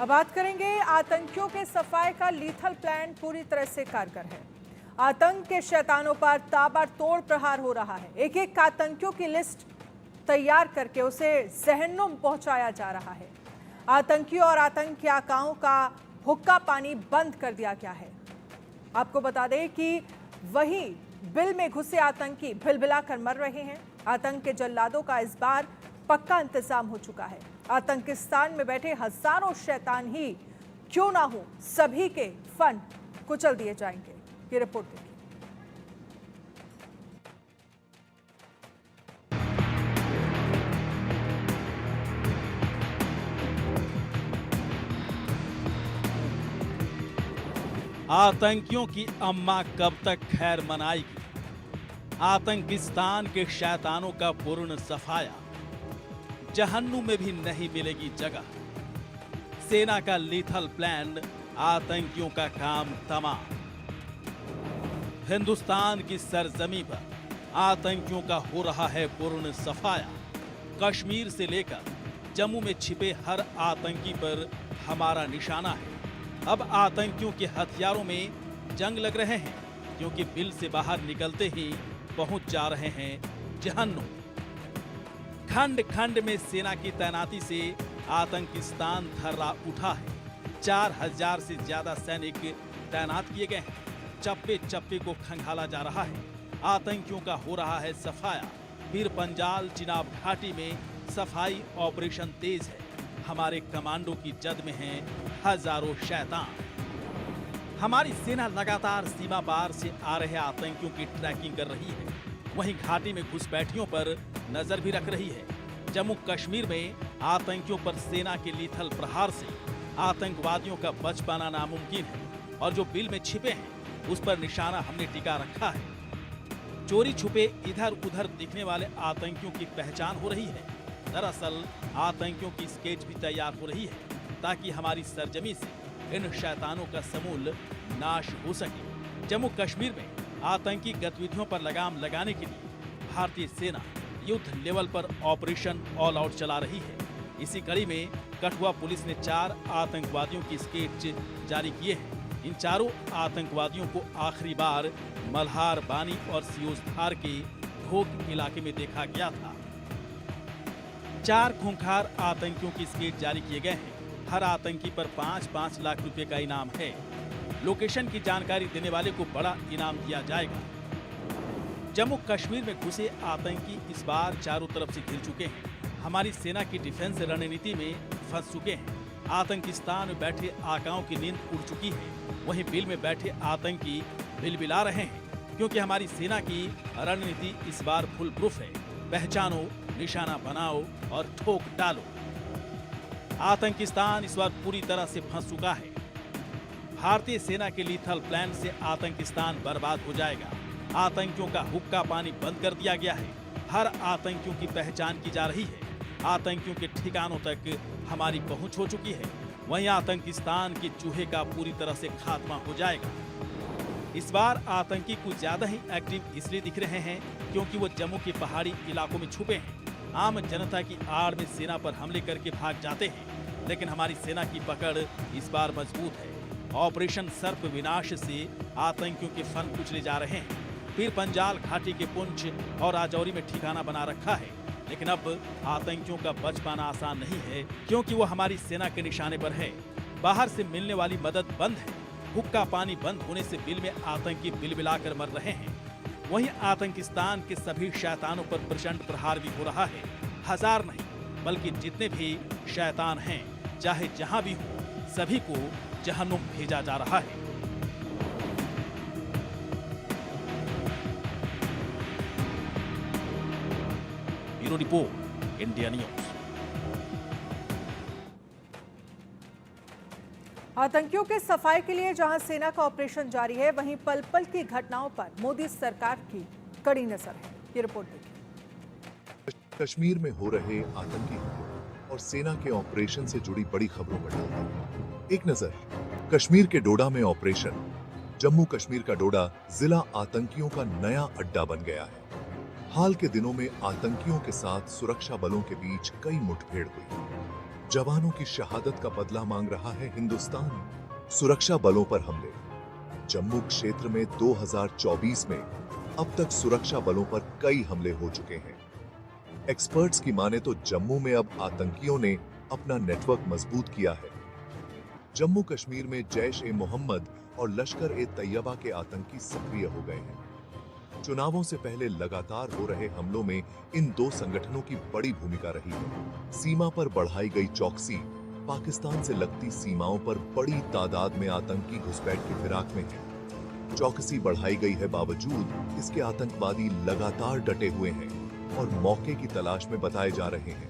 अब बात करेंगे आतंकियों के सफाए का लीथल प्लान पूरी तरह से कारगर है। आतंक के शैतानों पर ताबड़तोड़ प्रहार हो रहा है। एक एक आतंकियों की लिस्ट तैयार करके उसे जहन्नुम पहुंचाया जा रहा है। आतंकियों और आतंकी आकाओं का हुक्का पानी बंद कर दिया गया है। आपको बता दें कि वही बिल में घुसे आतंकी भिलभिलाकर मर रहे हैं। आतंक के जल्लादों का इस बार पक्का इंतजाम हो चुका है। आतंकिस्तान में बैठे हजारों शैतान ही क्यों ना हो, सभी के फन कुचल दिए जाएंगे। ये रिपोर्ट देखिए। आतंकियों की अम्मा कब तक खैर मनाएगी? आतंकिस्तान के शैतानों का पूर्ण सफाया, जहन्नुम में भी नहीं मिलेगी जगह। सेना का लीथल प्लान, आतंकियों का काम तमाम। हिंदुस्तान की सरजमी पर आतंकियों का हो रहा है पूर्ण सफाया। कश्मीर से लेकर जम्मू में छिपे हर आतंकी पर हमारा निशाना है। अब आतंकियों के हथियारों में जंग लग रहे हैं, क्योंकि बिल से बाहर निकलते ही पहुंच जा रहे हैं जहन्नुम। खंड खंड में सेना की तैनाती से आतंकिस्तान थर्रा उठा है। 4000 से ज्यादा सैनिक तैनात किए गए हैं। चप्पे चप्पे को खंगाला जा रहा है। आतंकियों का हो रहा है सफाया। पीर पंजाल चिनाब घाटी में सफाई ऑपरेशन तेज है। हमारे कमांडो की जद में हैं हजारों शैतान। हमारी सेना लगातार सीमा पार से आ रहे आतंकियों की ट्रैकिंग कर रही है। वहीं घाटी में घुसपैठियों पर नजर भी रख रही है। जम्मू कश्मीर में आतंकियों पर सेना के लीथल प्रहार से आतंकवादियों का बच पाना नामुमकिन है, और जो बिल में छिपे हैं उस पर निशाना हमने टिका रखा है। चोरी छुपे इधर उधर दिखने वाले आतंकियों की पहचान हो रही है। दरअसल आतंकियों की स्केच भी तैयार हो रही है, ताकि हमारी सरजमी से इन शैतानों का समूल नाश हो सके। जम्मू कश्मीर में आतंकी गतिविधियों पर लगाम लगाने के लिए भारतीय सेना युद्ध लेवल पर ऑपरेशन ऑल आउट चला रही है। इसी कड़ी में कठुआ पुलिस ने 4 आतंकवादियों की स्केच जारी किए हैं। इन चारों आतंकवादियों को आखिरी बार मल्हार बानी और सियोजधार के घोक इलाके में देखा गया था। 4 खूंखार आतंकियों की स्केच जारी किए गए हैं। हर आतंकी पर 5-5 लाख रुपए का इनाम है। लोकेशन की जानकारी देने वाले को बड़ा इनाम दिया जाएगा। जम्मू कश्मीर में घुसे आतंकी इस बार चारों तरफ से घिर चुके हैं। हमारी सेना की डिफेंस रणनीति में फंस चुके हैं। आतंकिस्तान में बैठे आकाओं की नींद उड़ चुकी है। वहीं बिल में बैठे आतंकी बिलबिला रहे हैं, क्योंकि हमारी सेना की रणनीति इस बार फुल प्रूफ है। पहचानो, निशाना बनाओ और ठोक डालो। आतंकिस्तान इस बार पूरी तरह से फंस चुका है। भारतीय सेना के लीथल प्लान से आतंकिस्तान बर्बाद हो जाएगा। आतंकियों का हुक्का पानी बंद कर दिया गया है। हर आतंकियों की पहचान की जा रही है। आतंकियों के ठिकानों तक हमारी पहुंच हो चुकी है। वहीं आतंकिस्तान के चूहे का पूरी तरह से खात्मा हो जाएगा। इस बार आतंकी कुछ ज्यादा ही एक्टिव इसलिए दिख रहे हैं, क्योंकि वो जम्मू के पहाड़ी इलाकों में छुपे हैं। आम जनता की आड़ में सेना पर हमले करके भाग जाते हैं, लेकिन हमारी सेना की पकड़ इस बार मजबूत है। ऑपरेशन सर्प विनाश से आतंकियों के फन कुचले जा रहे हैं। पीर पंजाल घाटी के पुंछ और राजौरी में ठिकाना बना रखा है, लेकिन अब आतंकियों का बच पाना आसान नहीं है, क्योंकि वो हमारी सेना के निशाने पर है। बाहर से मिलने वाली मदद बंद है। हुक्का पानी बंद होने से बिल में आतंकी बिलबिलाकर मर रहे हैं। वहीं आतंकिस्तान के सभी शैतानों पर प्रचंड प्रहार भी हो रहा है। हजार नहीं, बल्कि जितने भी शैतान हैं, चाहे जहां भी हो, सभी को जहन्नुम भेजा जा रहा है। Bureau report, India news. आतंकियों के सफाई के लिए जहां सेना का ऑपरेशन जारी है, वहीं पल पल की घटनाओं पर मोदी सरकार की कड़ी नजर है। ये रिपोर्ट देखिए। कश्मीर में हो रहे आतंकी और सेना के ऑपरेशन से जुड़ी बड़ी खबरों पर डालते हैं एक नजर। कश्मीर के डोडा में ऑपरेशन। जम्मू कश्मीर का डोडा जिला आतंकियों का नया अड्डा बन गया है। हाल के दिनों में आतंकियों के साथ सुरक्षा बलों के बीच कई मुठभेड़ हुई। जवानों की शहादत का बदला मांग रहा है हिंदुस्तान। सुरक्षा बलों पर हमले। जम्मू क्षेत्र में 2024 में अब तक सुरक्षा बलों पर कई हमले हो चुके हैं। एक्सपर्ट्स की माने तो जम्मू में अब आतंकियों ने अपना नेटवर्क मजबूत किया है। जम्मू कश्मीर में जैश-ए-मोहम्मद और लश्कर-ए-तैयबा के आतंकी सक्रिय हो गए हैं। चुनावों से पहले लगातार हो रहे हमलों में इन दो संगठनों की बड़ी भूमिका रही है। सीमा पर बढ़ाई गई चौकसी। पाकिस्तान से लगती सीमाओं पर बड़ी तादाद में आतंकी घुसपैठ की फिराक में हैं। चौकसी बढ़ाई गई है, बावजूद इसके आतंकवादी लगातार डटे हुए हैं और मौके की तलाश में बताए जा रहे हैं।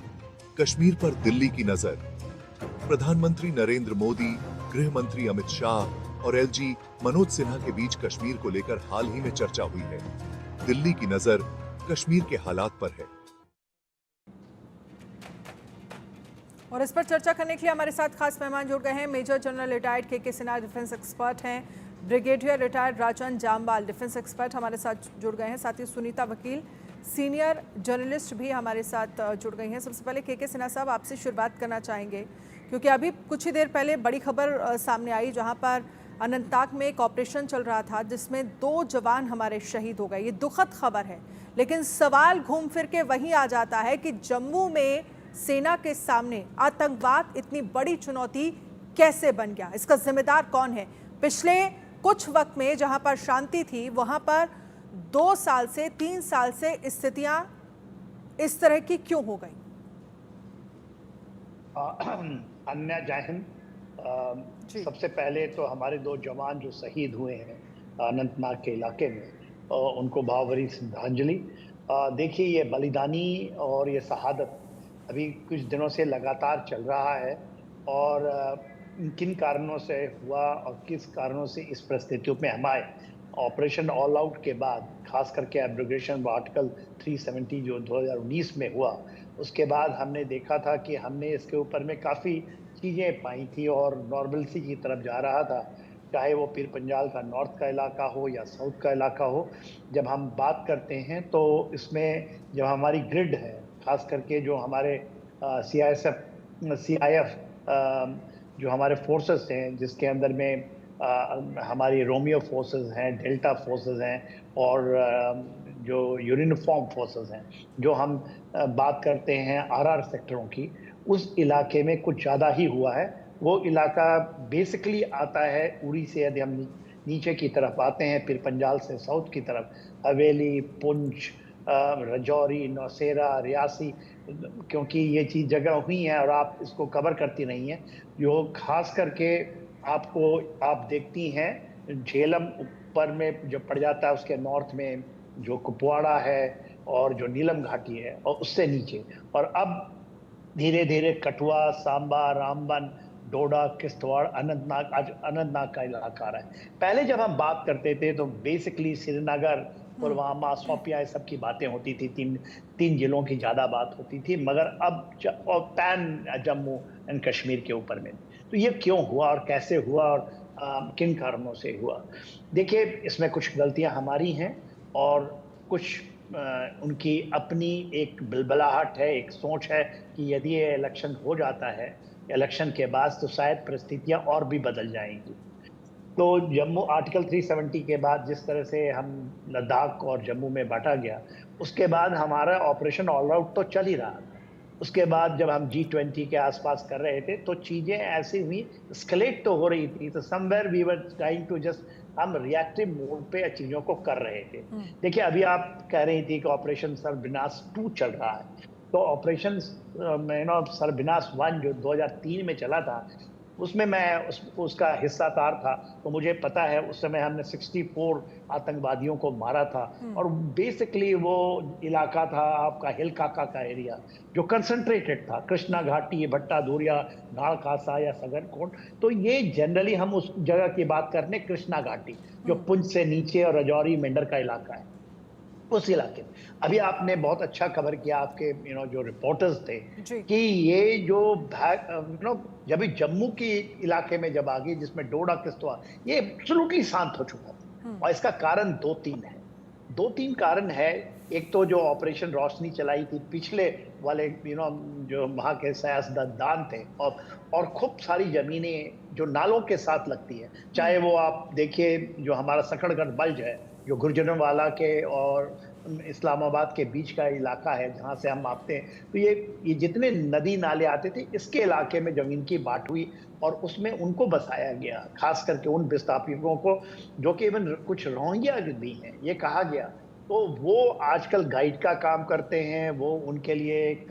कश्मीर पर दिल्ली की नजर। प्रधानमंत्री नरेंद्र मोदी, गृह मंत्री अमित शाह और एलजी मनोज सिन्हा के बीच कश्मीर को लेकर हाल ही में चर्चा हुई है। दिल्ली की नजर कश्मीर के हालात पर है। और इस पर चर्चा करने के लिए हमारे साथ खास मेहमान जुड़ गए हैं। मेजर जनरल रिटायर्ड के सिन्हा डिफेंस एक्सपर्ट हैं, ब्रिगेडियर रिटायर्ड राजन जामवाल डिफेंस एक्सपर्ट हमारे साथ जुड़ गए हैं। साथ ही सुनीता वकील सीनियर जर्नलिस्ट भी हमारे साथ जुड़ गई हैं। सबसे पहले के सिन्हा साहब, आपसे शुरुआत करना चाहेंगे क्योंकि अभी कुछ ही देर पहले बड़ी खबर सामने आई जहां पर अनंतनाग में एक ऑपरेशन चल रहा था जिसमें 2 जवान हमारे शहीद हो गए। ये दुखद खबर है, लेकिन सवाल घूम फिर के वहीं आ जाता है कि जम्मू में सेना के सामने आतंकवाद इतनी बड़ी चुनौती कैसे बन गया, इसका जिम्मेदार कौन है? पिछले कुछ वक्त में जहां पर शांति थी वहां पर 2 साल से 3 साल से स्थितियां इस तरह की क्यों हो गई? अन्य जय हिंद। सबसे पहले तो हमारे 2 जवान जो शहीद हुए हैं अनंतनाग के इलाके में, उनको भावभरी श्रद्धांजलि। देखिए, ये बलिदानी और ये शहादत अभी कुछ दिनों से लगातार चल रहा है और किन कारणों से हुआ और किस कारणों से इस परिस्थितियों में हम आए। ऑपरेशन ऑल आउट के बाद, खास करके एब्रोगेशन आर्टिकल 370 जो 2019 में हुआ, उसके बाद हमने देखा था कि हमने इसके ऊपर में काफ़ी चीज़ें पाई थी और नॉर्मलसी की तरफ जा रहा था, चाहे वो पीर पंजाल का नॉर्थ का इलाका हो या साउथ का इलाका हो। जब हम बात करते हैं तो इसमें जब हमारी ग्रिड है, खास करके जो हमारे CIF जो हमारे फोर्सेस हैं, जिसके अंदर में हमारी रोमियो फोर्सेस हैं, डेल्टा फोर्सेस हैं और जो यूनिफॉर्म फोर्सेस हैं, जो हम बात करते हैं RR सेक्टरों की, उस इलाके में कुछ ज़्यादा ही हुआ है। वो इलाका बेसिकली आता है उड़ी से, यदि हम नीचे की तरफ आते हैं पीर पंजाल से साउथ की तरफ, हवेली, पुंछ, राजौरी, नौशेरा, रियासी, क्योंकि ये चीज़ जगह हुई हैं और आप इसको कवर करती नहीं हैं। जो खास करके आप देखती हैं झेलम ऊपर में जो पड़ जाता है, उसके नॉर्थ में जो कुपवाड़ा है और जो नीलम घाटी है और उससे नीचे, और अब धीरे धीरे कठुआ, सांबा, रामबन, डोडा, किश्तवाड़, अनंतनाग, आज अनंतनाग का इलाका आ रहा है। पहले जब हम बात करते थे तो बेसिकली श्रीनगर, पुलवामा, शोपियां, ये सब की बातें होती थी, तीन जिलों की ज़्यादा बात होती थी, मगर अब और पैन जम्मू एंड कश्मीर के ऊपर में। तो ये क्यों हुआ और कैसे हुआ और किन कारणों से हुआ? देखिए, इसमें कुछ गलतियां हमारी हैं और कुछ उनकी अपनी एक बिलबलाहट है, एक सोच है कि यदि ये इलेक्शन हो जाता है, इलेक्शन के बाद तो शायद परिस्थितियां और भी बदल जाएंगी। तो जम्मू आर्टिकल 370 के बाद जिस तरह से हम लद्दाख और जम्मू में बांटा गया, उसके बाद हमारा ऑपरेशन ऑल आउट तो चल ही रहा था। उसके बाद जब हम G20 के आसपास कर रहे थे तो चीज़ें ऐसी हुई, स्केलेट तो हो रही थी, तो somewhere we were trying to just, हम रिएक्टिव मोड पे चीज़ों को कर रहे थे। देखिए, अभी आप कह रही थी कि ऑपरेशन सर्विनाश 2 चल रहा है, तो ऑपरेशन सर्विनाश 1 जो 2003 में चला था, उसमें मैं उसका हिस्सादार था, तो मुझे पता है उस समय हमने 64 आतंकवादियों को मारा था। और बेसिकली वो इलाका था आपका हिल काका का एरिया, जो कंसंट्रेटेड था, कृष्णा घाटी, भट्टा धूरिया, गाड़ खासा या सगरकोट। तो ये जनरली हम उस जगह की बात करने, कृष्णा घाटी जो पुंछ से नीचे और राजौरी मेंढर का इलाका है, उस इलाके में। अभी आपने बहुत अच्छा कवर किया, आपके जो रिपोर्टर्स थे, कि ये जो जब जम्मू के इलाके में जब आ गई, जिसमें डोडा, किश्तवाड़, ये एब्सोल्युटली शांत हो चुका था। और इसका कारण 2-3 है। 2-3 कारण है। एक तो जो ऑपरेशन रोशनी चलाई थी पिछले वाले जो वहाँ के सियासतदान थे, और खूब सारी जमीनें जो नालों के साथ लगती है, चाहे वो आप देखिए जो हमारा सकड़गढ़ बल्ज है जो गुजरांवाला के और इस्लामाबाद के बीच का इलाका है जहाँ से हम मापते हैं, तो ये जितने नदी नाले आते थे इसके इलाके में जमीन की बांट हुई और उसमें उनको बसाया गया, खास करके उन विस्थापितों को जो कि इवन कुछ रोहिंग्या भी हैं, ये कहा गया। तो वो आजकल गाइड का काम करते हैं, वो उनके लिए एक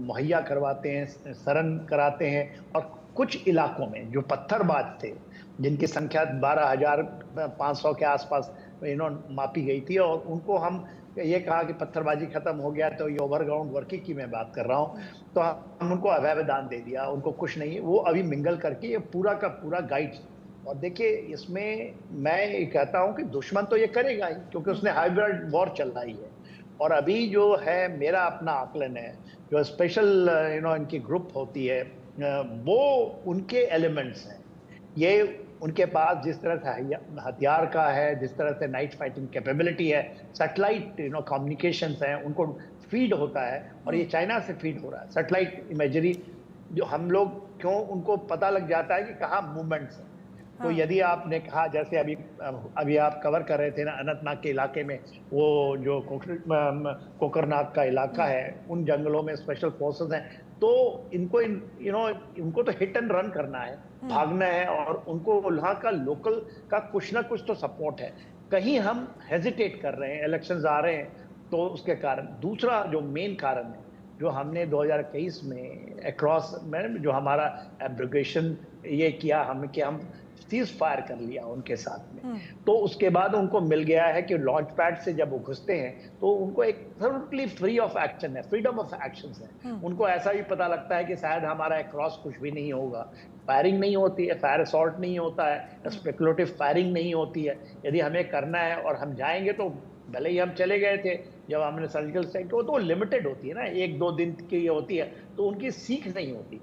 मुहैया करवाते हैं, शरण कराते हैं, और कुछ इलाकों में जो पत्थरबाज थे जिनकी संख्या 12,500 के आसपास मापी गई थी, और उनको हम ये कहा कि पत्थरबाजी खत्म हो गया तो ये ओवरग्राउंड वर्किंग की मैं बात कर रहा हूँ, तो हम उनको अभयदान दे दिया, उनको कुछ नहीं, वो अभी मिंगल करके ये पूरा का पूरा गाइड। और देखिए इसमें मैं ये कहता हूँ कि दुश्मन तो ये करेगा ही, क्योंकि उसने हाइब्रिड वॉर चलाई है। और अभी जो है मेरा अपना आकलन है, जो स्पेशल इनकी ग्रुप होती है, वो उनके एलिमेंट्स हैं, ये उनके पास जिस तरह से हथियार का है, जिस तरह से नाइट फाइटिंग कैपेबिलिटी है, सैटेलाइट कम्युनिकेशंस हैं, उनको फीड होता है, और ये चाइना से फीड हो रहा है सैटेलाइट इमेजरी, जो हम लोग क्यों उनको पता लग जाता है कि कहाँ मूवमेंट्स हैं। तो यदि आपने कहा जैसे अभी आप कवर कर रहे थे ना अनंतनाग के इलाके में, वो जो कोकरनाग का इलाका है, उन जंगलों में स्पेशल फोर्सेस हैं, तो इनको उनको तो हिट एंड रन करना है, भागना है, और उनको वहाँ का लोकल का कुछ ना कुछ तो सपोर्ट है। कहीं हम हेजिटेट कर रहे हैं, इलेक्शंस आ रहे हैं, तो उसके कारण दूसरा जो मेन कारण है, जो हमने 2021 में अक्रॉस में जो हमारा एब्रोगेशन ये किया कि हम सीज फायर कर लिया उनके साथ में, तो उसके बाद उनको मिल गया है कि लॉन्च पैड से जब वो घुसते हैं तो उनको एक टोटली फ्री ऑफ एक्शन है, फ्रीडम ऑफ एक्शन है। उनको ऐसा भी पता लगता है कि शायद हमारा अक्रॉस कुछ भी नहीं होगा, फायरिंग नहीं होती है, फायर असॉल्ट नहीं होता है, स्पेकुलेटिव फायरिंग नहीं होती है। यदि हमें करना है और हम जाएंगे, तो भले ही हम चले गए थे जब हमने सर्जिकल स्ट्राइक, तो लिमिटेड होती है ना, 1-2 दिन की होती है, तो उनकी सीख नहीं होती।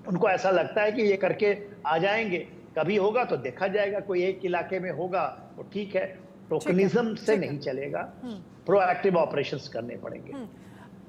उनको ऐसा लगता है कि ये करके आ जाएंगे, कभी होगा तो देखा जाएगा, कोई एक इलाके में होगा तो ठीक है, टोकनिज्म से नहीं चलेगा, प्रोएक्टिव ऑपरेशंस करने पड़ेंगे।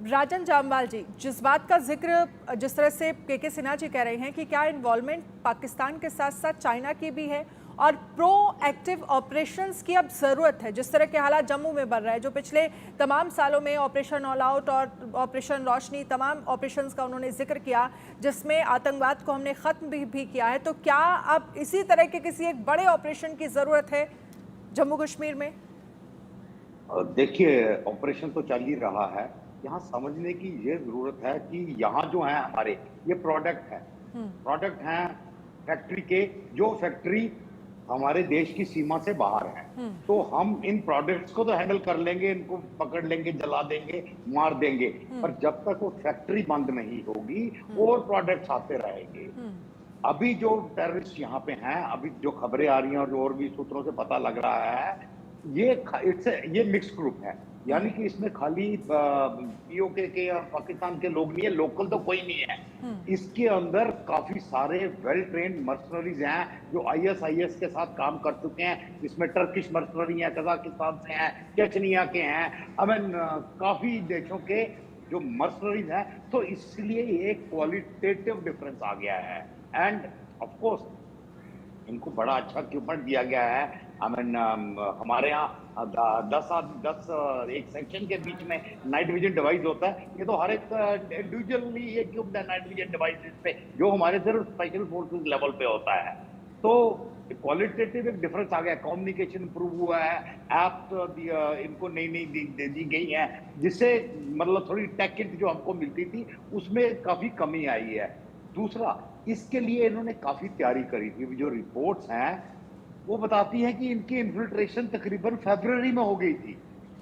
राजन जामवाल जी, जिस बात का जिक्र जिस तरह से के सिन्हा जी कह रहे हैं कि क्या इन्वॉल्वमेंट पाकिस्तान के साथ साथ चाइना की भी है और प्रोएक्टिव ऑपरेशंस की अब ज़रूरत है, जिस तरह के हालात जम्मू में बढ़ रहा है, जो पिछले तमाम सालों में ऑपरेशन ऑल आउट और ऑपरेशन रोशनी, तमाम ऑपरेशंस का उन्होंने जिक्र किया, जिसमें आतंकवाद को हमने ख़त्म भी किया है, तो क्या अब इसी तरह के किसी एक बड़े ऑपरेशन की ज़रूरत है जम्मू कश्मीर में? देखिए, ऑपरेशन तो चल ही रहा है, यहाँ समझने की ये जरूरत है कि यहाँ जो है हमारे ये प्रोडक्ट हैं फैक्ट्री के, जो फैक्ट्री हमारे देश की सीमा से बाहर है, तो हम इन प्रोडक्ट्स को तो हैंडल कर लेंगे, इनको पकड़ लेंगे, जला देंगे, मार देंगे, पर जब तक वो फैक्ट्री बंद नहीं होगी और प्रोडक्ट्स आते रहेंगे। अभी जो टेररिस्ट यहाँ पे हैं, अभी जो खबरें आ रही हैं और जो और भी सूत्रों से पता लग रहा है, ये मिक्स ग्रुप है, यानी कि इसमें खाली पीओके के या पाकिस्तान के लोग नहीं है, लोकल तो कोई नहीं है। इसके अंदर काफी सारे वेल ट्रेन्ड मर्सनरीज हैं जो ISIS के साथ काम कर चुके हैं। इसमें टर्किश मर्सनरी हैं, कजाकिस्तान से हैं, चेचनिया के हैं, काफी देशों के जो मर्सनरीज हैं। तो इसलिए एक क्वालिटेटिव डिफरेंस आ गया है, एंड ऑफ कोर्स इनको बड़ा अच्छा इक्विपमेंट दिया गया है। हमारे यहाँ 10 एक सेक्शन के बीच में नाइट विजन डिवाइस होता है, ये तो हर एक इंडिविजुअली इक्विप्ड है नाइट विजन डिवाइस पे, जो हमारे सिर्फ स्पेशल फोर्सेस लेवल पे होता है। तो क्वालिटेटिव एक डिफरेंस आ गया, कम्युनिकेशन इंप्रूव हुआ है, ऐप इनको नई दे दी गई है, जिससे मतलब थोड़ी टेक किट जो हमको मिलती थी उसमें काफी कमी आई है। दूसरा, इसके लिए इन्होंने काफी तैयारी करी थी। जो रिपोर्ट्स हैं वो बताती हैं कि इनकी इन्फिल्ट्रेशन तकरीबन फरवरी में हो गई थी।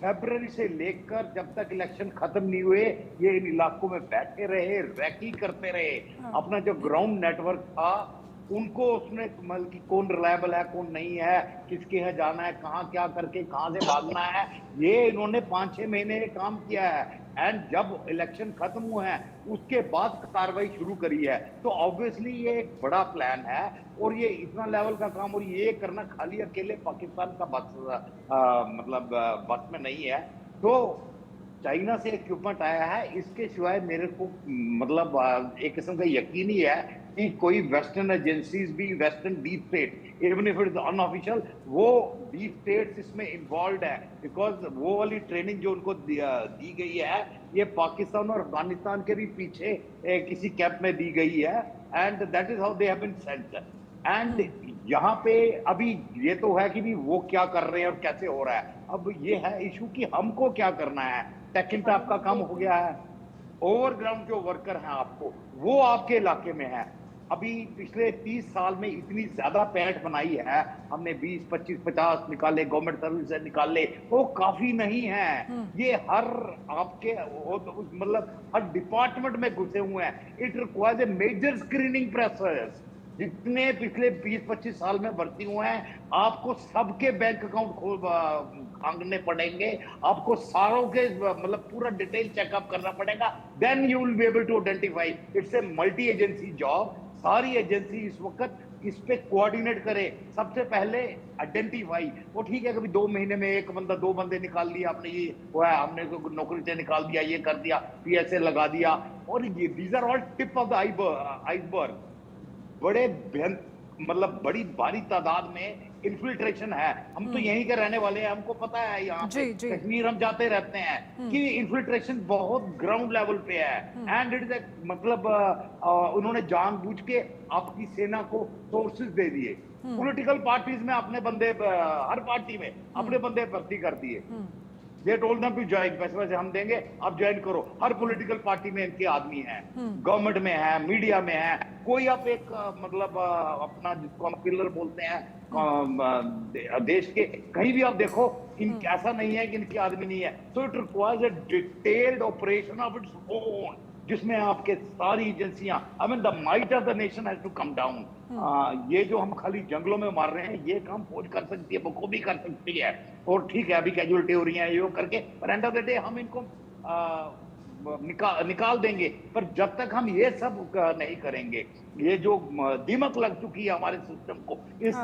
फरवरी से लेकर जब तक इलेक्शन खत्म नहीं हुए, ये इन इलाकों में बैठे रहे, रैकी करते रहे। अपना जो ग्राउंड नेटवर्क था उनको उसने मतलब कि कौन रिलायबल है, कौन नहीं है, किसके यहाँ जाना है, कहाँ क्या करके कहाँ से भागना है, ये इन्होंने 5-6 महीने काम किया है। एंड जब इलेक्शन खत्म हुए हैं उसके बाद कार्रवाई शुरू करी है। तो ऑब्वियसली ये एक बड़ा प्लान है, और ये इतना लेवल का काम, और ये करना खाली अकेले पाकिस्तान का बस में नहीं है। तो चाइना से इक्विपमेंट आया है, इसके सिवाय मेरे को मतलब एक किस्म का यकीन ही है कि कोई वेस्टर्न एजेंसीज भी, western deep state, even if it is unofficial, वो डीप स्टेट्स इसमें इन्वॉल्व है, बिकॉज वो वाली ट्रेनिंग जो उनको दी गई है, ये पाकिस्तान और अफगानिस्तान के भी पीछे किसी कैंप में दी गई है, and that is how they have been sent. And यहाँ पे अभी ये तो है कि भी वो क्या कर रहे हैं और कैसे हो रहा है, अब ये है इशू कि हमको क्या करना है। टेक्निक आपका काम हो गया है, ओवरग्राउंड जो वर्कर हैं आपको, वो आपके इलाके में है। अभी पिछले 30 साल में इतनी ज्यादा पैठ बनाई है हमने, 20, 25, 50 निकाले, गवर्नमेंट सर्विस से निकाले, वो काफी नहीं है। ये हर आपके मतलब हर डिपार्टमेंट में घुसे हुए हैं। It requires a major screening process. जितने पिछले 20-25 साल में भर्ती हुए हैं, आपको सबके बैंक अकाउंट मांगने पड़ेंगे, आपको सारों के मतलब पूरा डिटेल चेकअप करना पड़ेगा, then you will be able to identify. It's a multi agency job. सारी एजेंसी इस वक्त इस पे कोऑर्डिनेट करे। सबसे पहले आइडेंटिफाई। वो ठीक है, कभी 2 महीने में 1 बंदा, 2 बंदे निकाल लिया आपने, ये हुआ है, हमने नौकरी से निकाल दिया, ये कर दिया, PSA लगा दिया, और ये these are all tip of the iceberg. बड़े मतलब बड़ी भारी तादाद में इन्फिल्ट्रेशन है। हम तो यहीं के रहने वाले हैं, हमको पता है, यहाँ पे कश्मीर हम जाते रहते हैं कि इन्फिल्ट्रेशन बहुत ग्राउंड लेवल पे है। एंड इट इज मतलब उन्होंने जानबूझ के आपकी सेना को सोर्सेज दे दिए। पॉलिटिकल पार्टीज में अपने बंदे, हर पार्टी में अपने बंदे भर्ती कर दिए। ये टोल्ड देम टू ज्वाइन, पैसे वैसे हम देंगे, आप ज्वाइन करो। हर पॉलिटिकल पार्टी में इनके आदमी हैं, गवर्नमेंट में है, मीडिया में है। कोई आप एक मतलब अपना जिसको हम पिलर बोलते हैं देश के, कहीं भी आप देखो, ऐसा नहीं है कि इनके आदमी नहीं है। So it requires a detailed operation of its own, जिसमें आपके सारी एजेंसियां, I mean the might of the nation has to come down. ये जो हम खाली जंगलों में मार रहे हैं, ये काम फौज कर सकती है, बखूबी कर सकती है, और ठीक है अभी कैजुअलिटी हो रही है ये करके, पर एंड ऑफ द डे हम इनको निकाल देंगे। पर जब तक हम ये सब नहीं करेंगे, ये जो दीमक लग चुकी है हमारे सिस्टम को, इस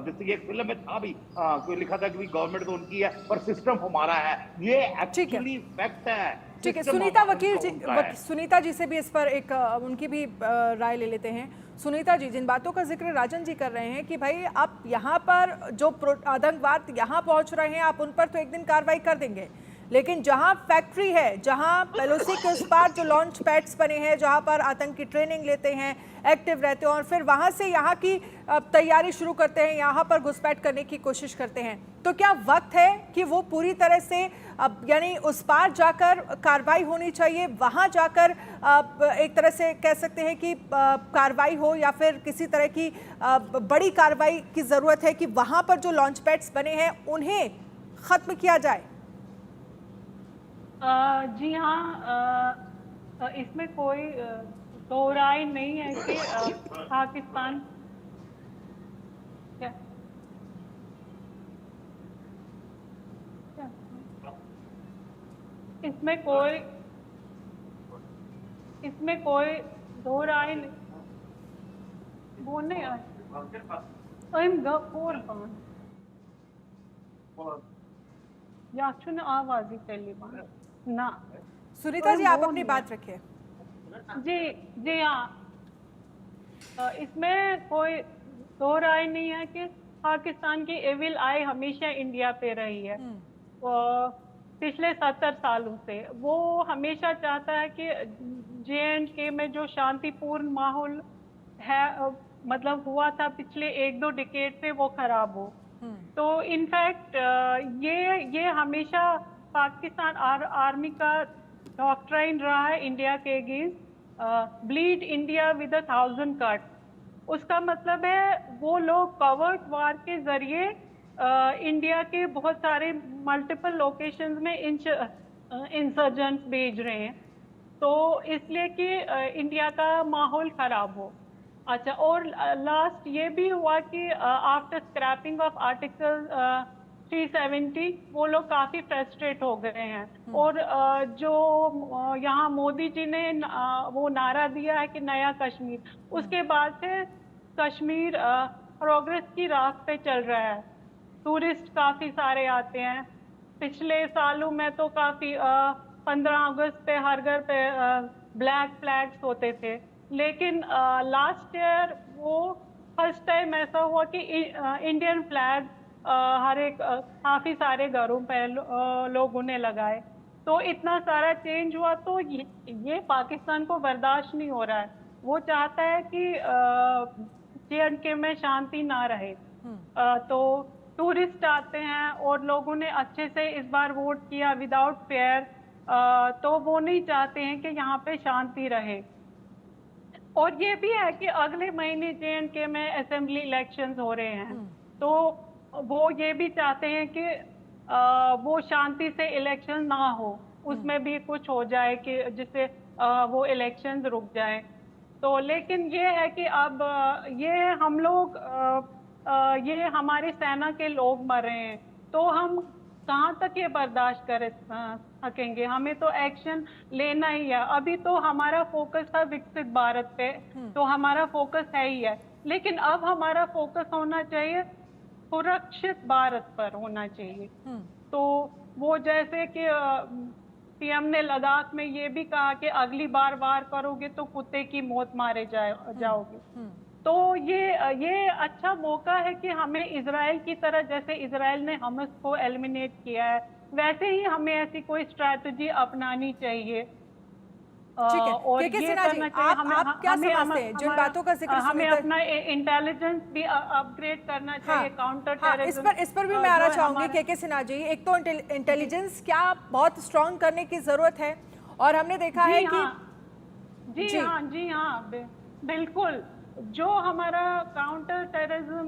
जैसे एक फिल्म में था भी, कोई लिखा था कि गवर्नमेंट तो उनकी है पर सिस्टम हमारा है, ये एक्चुअली फैक्ट है। ठीक है, सुनीता वकील जी, सुनीता जी से भी इस पर एक उनकी भी राय ले लेते हैं। सुनीता जी, जिन बातों का जिक्र राजन जी कर रहे हैं कि भाई आप यहाँ पर जो आतंकवाद यहाँ पहुँच रहे हैं, आप उन पर तो एक दिन कार्रवाई कर देंगे, लेकिन जहां फैक्ट्री है, जहां पेलोसी के उस पार जो लॉन्च पैड्स बने हैं, जहां पर आतंकी ट्रेनिंग लेते हैं, एक्टिव रहते हैं, और फिर वहां से यहां की तैयारी शुरू करते हैं, यहां पर घुसपैठ करने की कोशिश करते हैं, तो क्या वक्त है कि वो पूरी तरह से यानी उस पार जाकर कार्रवाई होनी चाहिए, वहां जाकर एक तरह से कह सकते हैं कि कार्रवाई हो, या फिर किसी तरह की बड़ी कार्रवाई की जरूरत है कि वहां पर जो लॉन्च पैड्स बने हैं उन्हें खत्म किया जाए? जी हाँ, इसमें कोई दो राय नहीं है कि पाकिस्तान क्या इसमें कोई दो राय नहीं। बोलने यार आवाज़ी तेलिबान ना। सुनीता जी, आप अपनी बात रखिए। जी हाँ, इसमें कोई दो राय नहीं है कि पाकिस्तान की एविल आई हमेशा इंडिया पे रही है। पिछले 70 सालों से वो हमेशा चाहता है कि J&K में जो शांतिपूर्ण माहौल है, मतलब हुआ था पिछले 1-2 डिकेड से, वो खराब हो। तो इनफैक्ट ये हमेशा पाकिस्तान आर्मी का डॉक्ट्राइन रहा है इंडिया के against, bleed India with 1000 cut. उसका मतलब है वो लोग कवर्ट वार के जरिए इंडिया के बहुत सारे मल्टीपल लोकेशंस में इंसर्जेंट्स भेज रहे हैं, तो इसलिए कि इंडिया का माहौल खराब हो। अच्छा, और लास्ट ये भी हुआ कि आफ्टर स्क्रैपिंग ऑफ आर्टिकल 370 वो लोग काफ़ी फ्रस्ट्रेट हो गए हैं। और जो यहाँ मोदी जी ने वो नारा दिया है कि नया कश्मीर, उसके बाद से कश्मीर प्रोग्रेस की राह पे चल रहा है। टूरिस्ट काफ़ी सारे आते हैं, पिछले सालों में तो काफी 15 अगस्त पे हर घर पे ब्लैक फ्लैग्स होते थे, लेकिन लास्ट ईयर वो फर्स्ट टाइम ऐसा हुआ कि इंडियन फ्लैग हर एक काफी सारे घरों पे लोगों ने लगाए। तो इतना सारा चेंज हुआ, तो ये पाकिस्तान को बर्दाश्त नहीं हो रहा है। वो चाहता है कि J&K में शांति ना रहे। तो टूरिस्ट आते हैं और लोगों ने अच्छे से इस बार वोट किया विदाउट फेयर, तो वो नहीं चाहते हैं कि यहाँ पे शांति रहे। और ये भी है कि अगले महीने J&K में असेंबली इलेक्शंस हो रहे हैं, तो वो ये भी चाहते हैं कि वो शांति से इलेक्शन ना हो, उसमें भी कुछ हो जाए कि जिससे वो इलेक्शंस रुक जाए। तो लेकिन ये है कि अब ये हम लोग ये हमारी सेना के लोग मर रहे हैं, तो हम कहाँ तक ये बर्दाश्त कर सकेंगे? हमें तो एक्शन लेना ही है। अभी तो हमारा फोकस था विकसित भारत पे, तो हमारा फोकस है ही है, लेकिन अब हमारा फोकस होना चाहिए सुरक्षित भारत पर होना चाहिए। तो वो जैसे कि पीएम ने लद्दाख में ये भी कहा कि अगली बार वार करोगे तो कुत्ते की मौत मारे जाओगे। तो ये अच्छा मौका है कि हमें इजराइल की तरह, जैसे इजराइल ने हमास को एलिमिनेट किया है, वैसे ही हमें ऐसी कोई स्ट्रैटेजी अपनानी चाहिए। ठीक है, और के ये सिन्हा जी, करना चाहिए। आप क्या समझते हैं जिन बातों का जिक्र हमें सुनीता, अपना इंटेलिजेंस भी अपग्रेड करना चाहिए, काउंटर हाँ, टेररिज्म। इस पर भी मैं आना चाहूंगी के सिन्हा जी। एक तो इंटेलिजेंस क्या बहुत स्ट्रॉन्ग करने की जरूरत है, और हमने देखा है कि जी हाँ, बिल्कुल। जो हमारा काउंटर टेररिज्म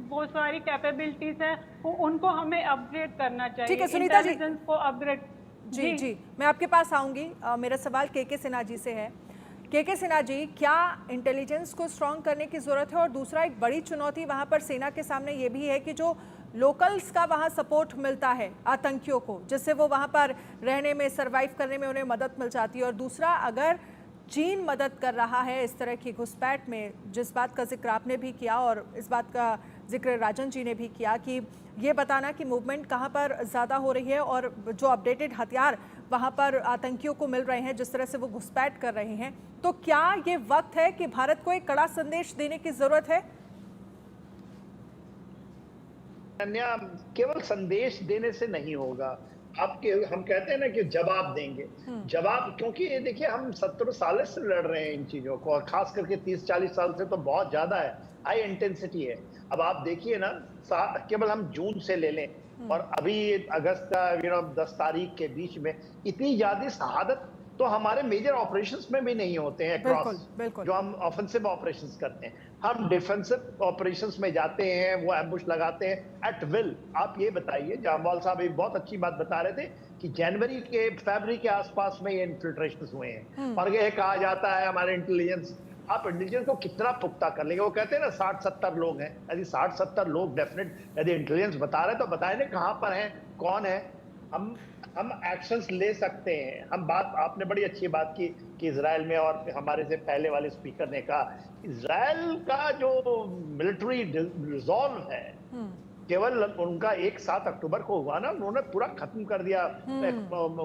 वो सारी कैपेबिलिटीज है, उनको हमें अपग्रेड करना चाहिए। ठीक है सुनीता जी, इंटेलिजेंस को अपग्रेड। जी मैं आपके पास आऊंगी। मेरा सवाल के सिन्हा जी से है। के सिन्हा जी, क्या इंटेलिजेंस को स्ट्रॉन्ग करने की जरूरत है? और दूसरा, एक बड़ी चुनौती वहां पर सेना के सामने ये भी है कि जो लोकल्स का वहां सपोर्ट मिलता है आतंकियों को, जिससे वो वहां पर रहने में, सरवाइव करने में उन्हें मदद मिल जाती है, और दूसरा, अगर चीन मदद कर रहा है इस तरह की घुसपैठ में, जिस बात का जिक्र आपने भी किया और इस बात का जिक्र राजन जी ने भी किया कि ये बताना कि मूवमेंट कहाँ पर ज़्यादा हो रही है और जो अपडेटेड हथियार वहाँ पर आतंकियों को मिल रहे हैं, जिस तरह से वो घुसपैठ कर रहे हैं, तो क्या ये वक्त है कि भारत को एक कड़ा संदेश देने की ज़रूरत है? केवल संदेश देने से नहीं होगा। आपके हम कहते हैं ना कि जवाब देंगे, जवाब, क्योंकि ये देखिए हम 70 साल से लड़ रहे हैं इन चीजों को, और खास करके 30-40 साल से तो बहुत ज्यादा है, हाई इंटेंसिटी है। अब आप देखिए ना, केवल हम जून से ले लें और अभी अगस्त का 10 तारीख के बीच में इतनी ज्यादा शहादत तो हमारे मेजर ऑपरेशंस में भी नहीं होते हैं अक्रॉस, जो हम ऑफेंसिव ऑपरेशंस करते हैं। हम डिफेंसिव ऑपरेशंस में जाते हैं, वो एम्बुश लगाते हैं एट विल। आप ये बताइए, जामवाल साहब एक बहुत अच्छी बात बता रहे थे कि फरवरी के आसपास में ये इन्फिल्ट्रेशंस हुए हैं, और ये कहा जाता है हमारे इंटेलिजेंस, आप इंटेलिजेंस को कितना पुख्ता कर लेंगे? वो कहते हैं ना 60-70 लोग हैं, यदि 60-70 लोग डेफिनेट, यदि इंटेलिजेंस बता रहे तो बताए ना कहाँ पर हैं, कौन है। हम एक्शंस ले सकते हैं। हम बात, आपने बड़ी अच्छी बात की कि इजराइल में, और हमारे से पहले वाले स्पीकर ने कहा, इजराइल का जो मिलिट्री रिजॉल्व है, केवल उनका 7 अक्टूबर को हुआ ना, उन्होंने पूरा खत्म कर दिया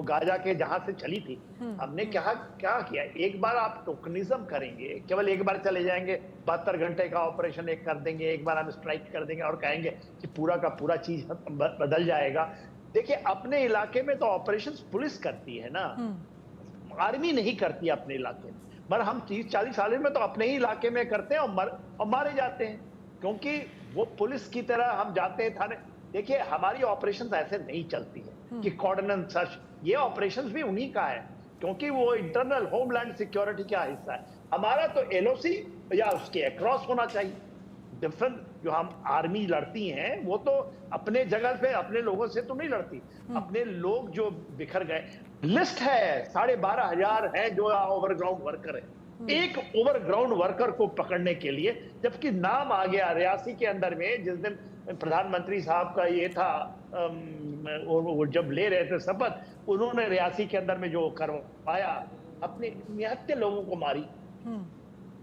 गाजा के जहां से चली थी। हमने क्या किया, एक बार आप टोकनिज्म करेंगे, केवल एक बार चले जाएंगे, 72 घंटे का ऑपरेशन एक कर देंगे, एक बार हम स्ट्राइक कर देंगे और कहेंगे कि पूरा का पूरा चीज बदल जाएगा। देखिए, अपने इलाके में तो ऑपरेशंस पुलिस करती है ना, आर्मी नहीं करती अपने इलाके में। पर हम 30-40 साल में तो अपने ही इलाके में करते हैं और मारे जाते हैं, क्योंकि वो पुलिस की तरह हम जाते हैं थाने। देखिए, हमारी ऑपरेशंस ऐसे नहीं चलती है कि कॉर्डन सर्च, ये ऑपरेशंस भी उन्हीं का है, क्योंकि वो इंटरनल होमलैंड सिक्योरिटी का हिस्सा है। हमारा तो एलओसी या उसके अक्रॉस होना चाहिए। डिफरेंट जो हम आर्मी लड़ती हैं, वो तो अपने जगह पे अपने लोगों से तो नहीं लड़ती, अपने लोग जो बिखर गए, लिस्ट है 12,500 है जो ओवरग्राउंड वर्कर है। एक ओवरग्राउंड वर्कर को पकड़ने के लिए, जबकि नाम आ गया रियासी के अंदर में, जिस दिन प्रधानमंत्री साहब का ये था, वो जब ले रहे थे शपथ, उन्होंने रियासी के अंदर में जो करवाया, अपने निहत्थे लोगों को मारी।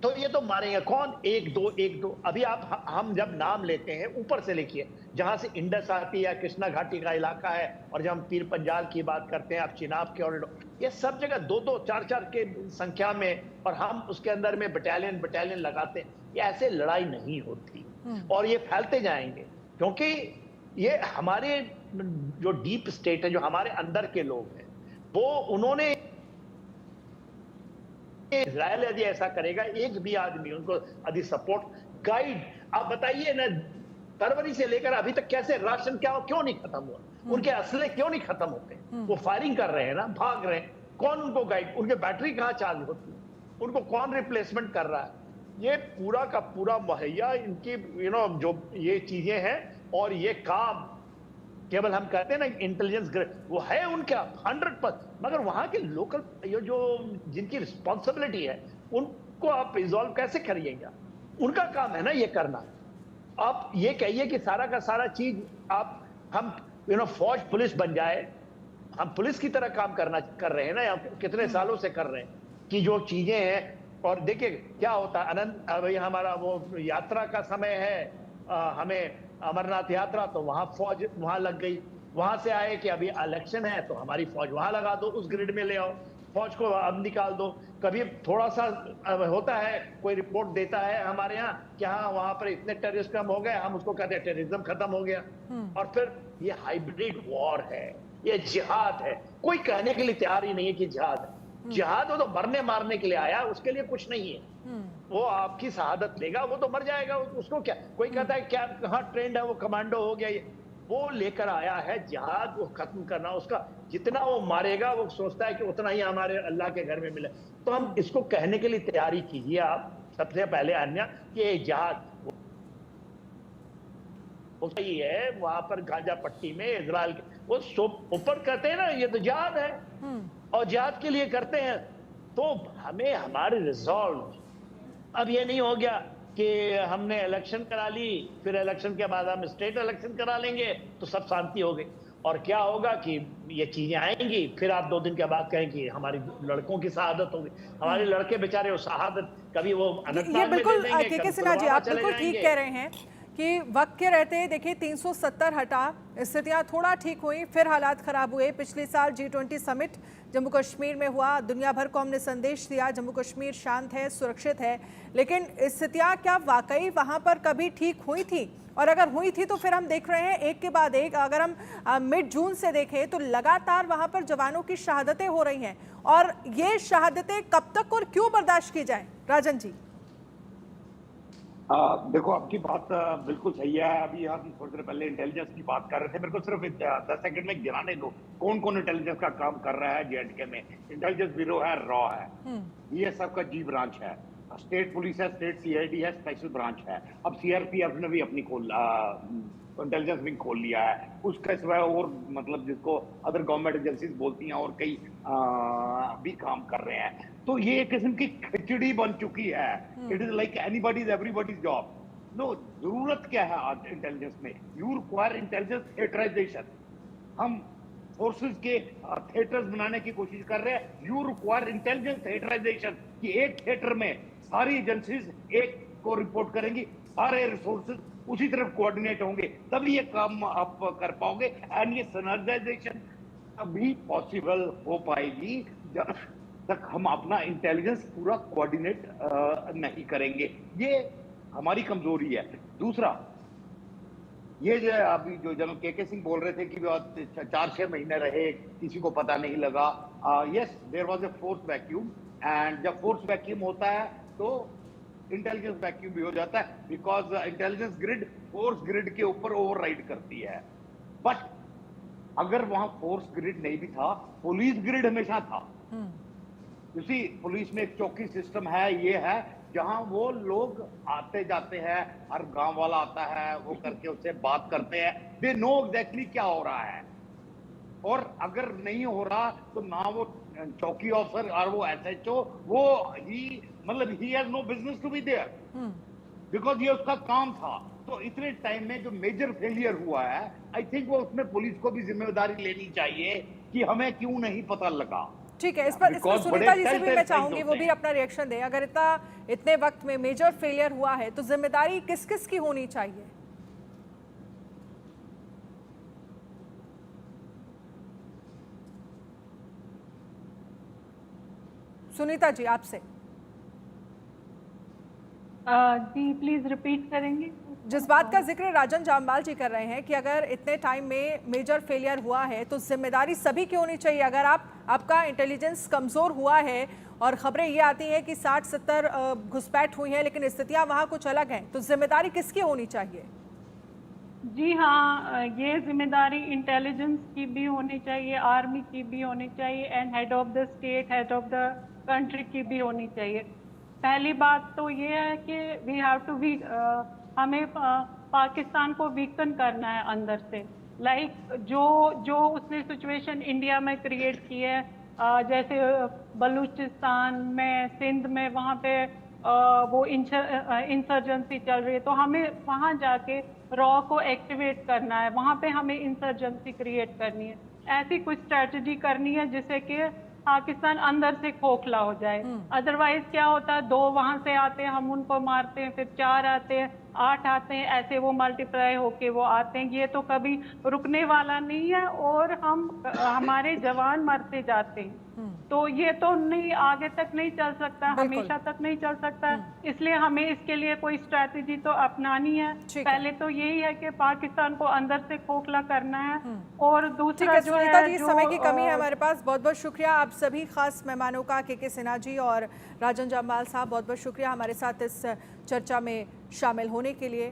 तो ये तो मारेंगे कौन, एक दो। अभी आप हम जब नाम लेते हैं ऊपर से लिखिए, जहां से इंडस आती है या कृष्णा घाटी का इलाका है, और जब हम पीर पंजाल की बात करते हैं, आप चिनाब कॉरिडोर, ये सब जगह 2-2 4-4 के संख्या में, और हम उसके अंदर में बटालियन लगाते हैं। ये ऐसे लड़ाई नहीं होती, और ये फैलते जाएंगे, क्योंकि ये हमारे जो डीप स्टेट है, जो हमारे अंदर के लोग हैं, वो उन्होंने इजराइल यदि ऐसा करेगा, एक भी आदमी उनको यदि सपोर्ट गाइड, आप बताइए ना, फरवरी से लेकर अभी तक कैसे राशन क्यों नहीं खत्म हुआ, उनके असले क्यों नहीं खत्म होते, वो फायरिंग कर रहे हैं ना, भाग रहे हैं, कौन उनको गाइड, उनके बैटरी कहाँ चार्ज होती है, उनको कौन रिप्लेसमेंट कर रहा है, ये पूरा का पूरा मुहैया इनकी जो ये चीजें हैं, और ये काम केवल हम कहते हैं ना इंटेलिजेंस वो है उनका 100%, मगर वहां के लोकल जो जिनकी रिस्पॉन्सिबिलिटी है, उनको आप रिजॉल्व कैसे करिएगा, उनका काम है ना ये करना। आप ये कहिए कि सारा का सारा चीज हम फौज पुलिस बन जाए, हम पुलिस की तरह काम कर रहे हैं ना, कितने सालों से कर रहे हैं कि जो चीजें हैं। और देखिए क्या होता है, अभी हमारा वो यात्रा का समय है, हमें अमरनाथ यात्रा, तो वहां फौज वहां लग गई, वहां से आए कि अभी इलेक्शन है तो हमारी फौज वहां लगा दो, उस ग्रिड में ले आओ, फौज को अब निकाल दो। कभी थोड़ा सा होता है, कोई रिपोर्ट देता है हमारे यहाँ कि हाँ वहां पर इतने टेररिस्ट कम हो गए, हम उसको कहते हैं टेररिज्म खत्म हो गया। और फिर ये हाइब्रिड वॉर है, ये जिहाद है, कोई कहने के लिए तैयार ही नहीं है कि जिहाद है। जिहाद वो तो मरने मारने के लिए आया, उसके लिए कुछ नहीं है, वो आपकी शहादत लेगा, वो तो मर जाएगा, उसको क्या, कोई कहता है क्या हाँ ट्रेंड है, वो कमांडो हो गया, ये वो लेकर आया है जिहाद, वो खत्म करना, उसका जितना वो मारेगा वो सोचता है कि उतना ही हमारे अल्लाह के घर में मिले। तो हम इसको कहने के लिए तैयारी कीजिए आप सबसे पहले अन्य कि ये जिहाद सही है, वहां पर गाजा पट्टी में इजराइल के वो ऊपर कहते हैं ना ये तो जिहाद है, और जिहाद के लिए करते हैं। तो हमें हमारे रिजॉल्व, अब ये नहीं हो गया कि हमने इलेक्शन करा ली, फिर इलेक्शन के बाद हम स्टेट इलेक्शन करा लेंगे तो सब शांति हो गई, और क्या होगा कि ये चीजें आएंगी, फिर आप 2 दिन के बाद कहेंगे हमारी लड़कों की शहादत होगी, हमारे लड़के बेचारे वो शहादत कभी वो ये बिल्कुल के सिन्हा जी आप बिल्कुल ठीक कह रहे हैं कि वक्त के रहते देखिए 370 हटा, स्थितियां थोड़ा ठीक हुई, फिर हालात खराब हुए। पिछले साल G20 समिट जम्मू कश्मीर में हुआ, दुनिया भर को हमने संदेश दिया जम्मू कश्मीर शांत है, सुरक्षित है, लेकिन स्थितियां क्या वाकई वहां पर कभी ठीक हुई थी? और अगर हुई थी तो फिर हम देख रहे हैं एक के बाद एक, अगर हम मिड जून से देखें तो लगातार वहां पर जवानों की शहादतें हो रही हैं, और ये शहादतें कब तक और क्यों बर्दाश्त की जाए? राजन जी देखो आपकी बात बिल्कुल सही है। अभी हम थोड़ी देर पहले इंटेलिजेंस की बात कर रहे थे, मेरे को सिर्फ 10 सेकंड में गिराने दो कौन कौन इंटेलिजेंस का काम कर रहा है J&K में। इंटेलिजेंस ब्यूरो है, रॉ है, BSF का G ब्रांच है, स्टेट पुलिस है, स्टेट CID है, स्पेशल ब्रांच है, अब CRPF ने भी अपनी इंटेलिजेंस विंग खोल लिया है। उसके सिवाय और मतलब जिसको अदर गवर्नमेंट एजेंसीज बोलती हैं और कई भी काम कर रहे हैं। तो ये एक किस्म की खिचड़ी बन चुकी है। It is like anybody's everybody's job. No, जरूरत क्या है आज इंटेलिजेंस में? You require intelligence theatrisation. हम फोर्सेस के थिएटर्स बनाने की कोशिश कर रहे हैं। यू रिक्वायर इंटेलिजेंस थिएटराइजेशन कि एक थिएटर में सारी एजेंसीज एक को रिपोर्ट करेंगी, सारे रिसोर्सेज उसी तरफ कोऑर्डिनेट होंगे, तभी ये काम आप कर पाओगे। एंड ये सिनर्जाइजेशन अभी पॉसिबल हो पाएगी जब तक हम अपना इंटेलिजेंस पूरा कोऑर्डिनेट नहीं करेंगे। ये हमारी कमजोरी है। दूसरा, ये जो अभी जो जनरल के सिंह बोल रहे थे कि 4-6 महीने रहे, किसी को पता नहीं लगा। Yes, there was a force vacuum, and जब फोर्स वैक्यूम होता है तो इंटेलिजेंस वैक्यूम भी हो जाता है, because intelligence grid force grid के ऊपर ओवरराइड करती है। बट अगर वहां फोर्स ग्रिड नहीं भी था, पुलिस ग्रिड हमेशा था। उसी पुलिस में एक चौकी सिस्टम है, ये है जहां वो लोग आते जाते हैं, हर गांव वाला आता है, वो करके उससे बात करते हैं, दे नो एग्जैक्टली क्या हो रहा है। और अगर नहीं हो रहा तो ना वो चौकी ऑफिसर और वो SHO वो ही has no business to be there, because ये उसका काम था। तो इतने टाइम में जो मेजर फेलियर हुआ है, आई थिंक वो उसमें पुलिस को भी जिम्मेदारी लेनी चाहिए कि हमें क्यों नहीं पता लगा। ठीक है, इस पर Because सुनीता जी बड़े से भी मैं telltale चाहूंगी signs वो होते भी हैं। अपना रिएक्शन दें। अगर इतने वक्त में मेजर फेलियर हुआ है तो जिम्मेदारी किस किस की होनी चाहिए? सुनीता जी आपसे। जी प्लीज रिपीट करेंगे। जिस बात का जिक्र राजन जामवाल जी कर रहे हैं कि अगर इतने टाइम में मेजर फेलियर हुआ है तो जिम्मेदारी सभी की होनी चाहिए। अगर आपका इंटेलिजेंस कमजोर हुआ है और खबरें ये आती हैं कि 60-70 घुसपैठ हुई हैं लेकिन स्थितियां वहां कुछ अलग हैं, तो जिम्मेदारी किसकी होनी चाहिए? जी हाँ, ये जिम्मेदारी इंटेलिजेंस की भी होनी चाहिए, आर्मी की भी होनी चाहिए and head of the state, head of the country की भी होनी चाहिए। पहली बात तो ये है कि वी हैव टू बी, हमें पाकिस्तान को वीकन करना है अंदर से। लाइक जो उसने सिचुएशन इंडिया में क्रिएट की है, जैसे बलूचिस्तान में, सिंध में, वहाँ पे वो इंसर्जेंसी चल रही है, तो हमें वहाँ जाके रॉ को एक्टिवेट करना है, वहाँ पे हमें इंसर्जेंसी क्रिएट करनी है। ऐसी कुछ स्ट्रेटजी करनी है जिससे कि पाकिस्तान अंदर से खोखला हो जाए। अदरवाइज क्या होता है, 2 वहां से आते हैं, हम उनको मारते हैं, फिर 4 आते हैं, 8 आते हैं, ऐसे वो मल्टीप्लाई होके वो आते हैं। ये तो कभी रुकने वाला नहीं है और हमारे जवान मरते जाते हैं। तो ये तो नहीं, आगे तक नहीं चल सकता, हमेशा तक नहीं चल सकता। इसलिए हमें इसके लिए कोई स्ट्रैटेजी तो अपनानी है। पहले तो यही है कि पाकिस्तान को अंदर से खोखला करना है। और दूसरा जो सुनीता है, जी समय की कमी है हमारे पास। बहुत बहुत शुक्रिया आप सभी खास मेहमानों का, के सिन्हा जी और राजन जामवाल साहब, बहुत बहुत शुक्रिया हमारे साथ इस चर्चा में शामिल होने के लिए।